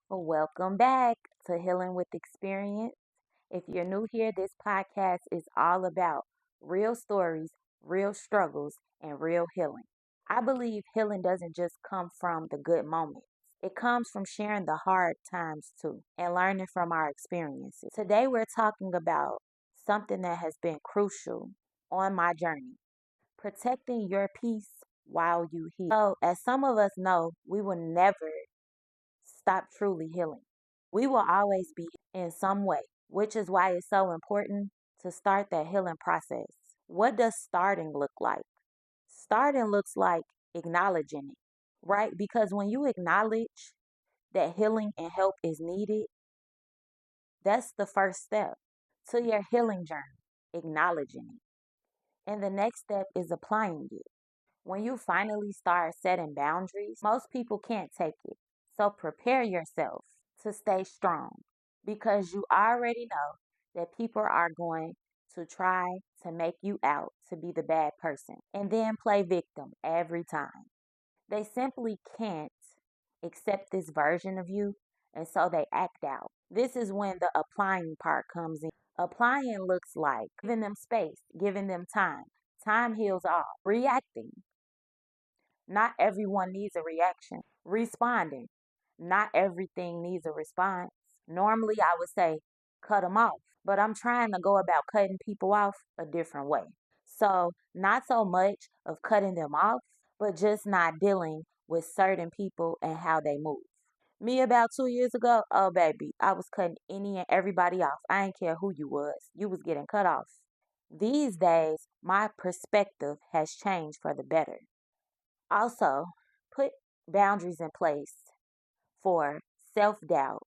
Well, welcome back to Healing with Experience. If you're new here, this podcast is all about real stories, real struggles, and real healing. I believe healing doesn't just come from the good moments. It comes from sharing the hard times too and learning from our experiences. Today, we're talking about something that has been crucial on my journey: protecting your peace while you heal. So, as some of us know, we will never stop truly healing. We will always be in some way, which is why it's so important to start that healing process. What does starting look like? Starting looks like acknowledging it, right? Because when you acknowledge that healing and help is needed, that's the first step to your healing journey, acknowledging it. And the next step is applying it. When you finally start setting boundaries, most people can't take it. So prepare yourself to stay strong because you already know that people are going to try to make you out to be the bad person and then play victim every time. They simply can't accept this version of you, and so they act out. This is when the applying part comes in. Applying looks like giving them space, giving them time. Time heals all. Reacting. Not everyone needs a reaction. Responding. Not everything needs a response. Normally, I would say cut them off, but I'm trying to go about cutting people off a different way. So, not so much of cutting them off, but just not dealing with certain people and how they move. Me about 2 years ago, oh baby, I was cutting any and everybody off. I didn't care who you was. You was getting cut off. These days, my perspective has changed for the better. Also, put boundaries in place for self doubt,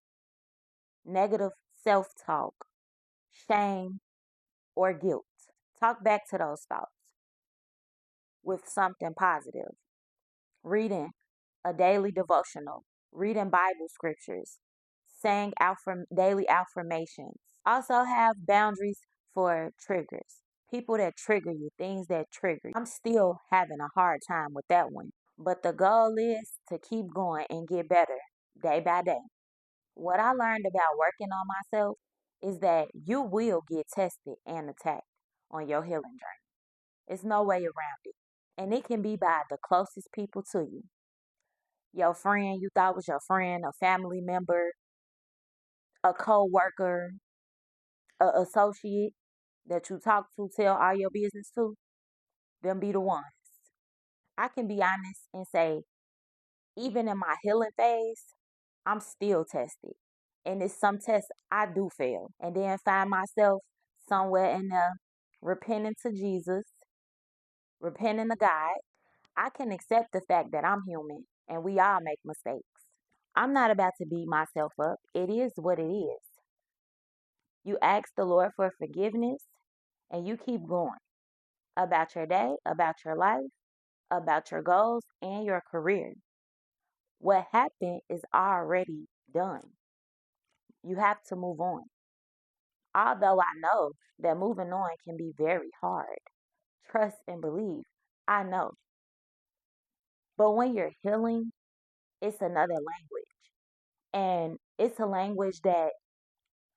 negative self talk, shame, or guilt. Talk back to those thoughts with something positive. Reading a daily devotional, reading Bible scriptures, saying daily affirmations. Also, have boundaries for triggers. People that trigger you, things that trigger you. I'm still having a hard time with that one. But the goal is to keep going and get better day by day. What I learned about working on myself is that you will get tested and attacked on your healing journey. It's no way around it. And it can be by the closest people to you. Your friend you thought was your friend, a family member, a co-worker, a associate that you talk to, tell all your business to, them be the ones. I can be honest and say, even in my healing phase, I'm still tested. And it's some tests I do fail. And then find myself somewhere in there repenting to Jesus, repenting to God. I can accept the fact that I'm human and we all make mistakes. I'm not about to beat myself up. It is what it is. You ask the Lord for forgiveness and you keep going about your day, about your life, about your goals, and your career. What happened is already done. You have to move on. Although I know that moving on can be very hard. Trust and believe. I know. But when you're healing, it's another language. And it's a language that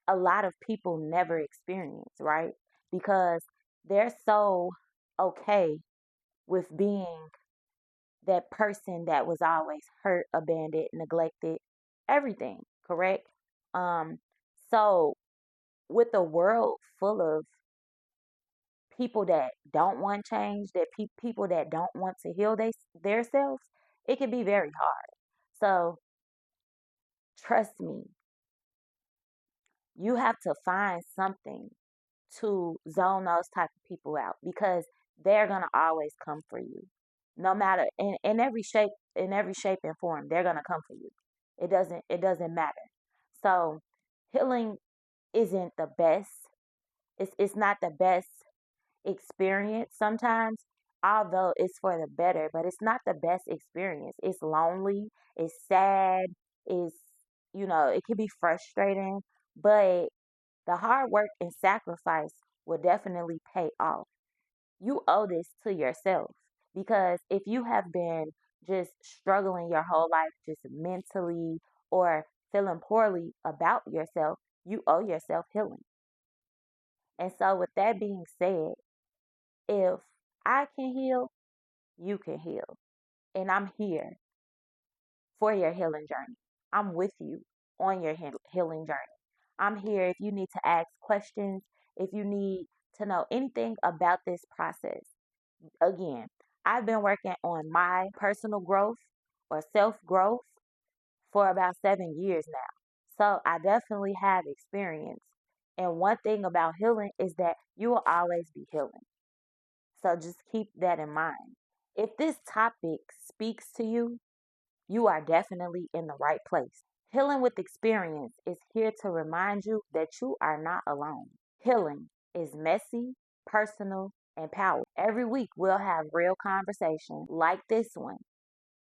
a lot of people never experience, right? Because they're so okay with being that person that was always hurt, abandoned, neglected, everything, correct? Um, so with a world full of people that don't want change, that people that don't want to heal their selves, it can be very hard. So trust me, you have to find something to zone those type of people out because they're gonna always come for you. No matter in every shape and form, they're gonna come for you. It doesn't matter. So healing isn't the best. It's not the best experience sometimes, although it's for the better, but it's not the best experience. It's lonely, it's sad, it's it can be frustrating, but the hard work and sacrifice will definitely pay off. You owe this to yourself because if you have been just struggling your whole life, just mentally or feeling poorly about yourself, you owe yourself healing. And so, with that being said, if I can heal, you can heal. And I'm here for your healing journey. I'm with you on your healing journey. I'm here if you need to ask questions, if you need to know anything about this process. Again, I've been working on my personal growth or self growth for about 7 years now. So I definitely have experience. And one thing about healing is that you will always be healing. So just keep that in mind. If this topic speaks to you, you are definitely in the right place. Healing with Experience is here to remind you that you are not alone. Healing is messy, personal, and powerful. Every week, we'll have real conversations like this one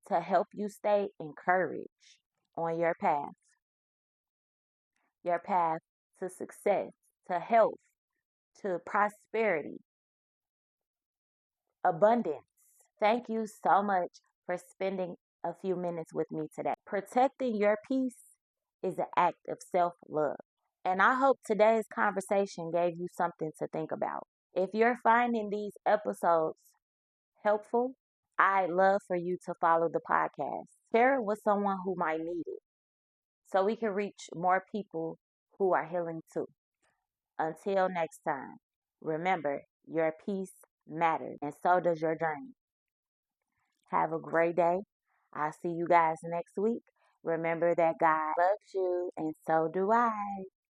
to help you stay encouraged on your path to success, to health, to prosperity, abundance. Thank you so much for spending a few minutes with me today. Protecting your peace is an act of self love. And I hope today's conversation gave you something to think about. If you're finding these episodes helpful, I'd love for you to follow the podcast. Share it with someone who might need it so we can reach more people who are healing too. Until next time, remember your peace matters and so does your journey. Have a great day. I'll see you guys next week. Remember that God loves you and so do I.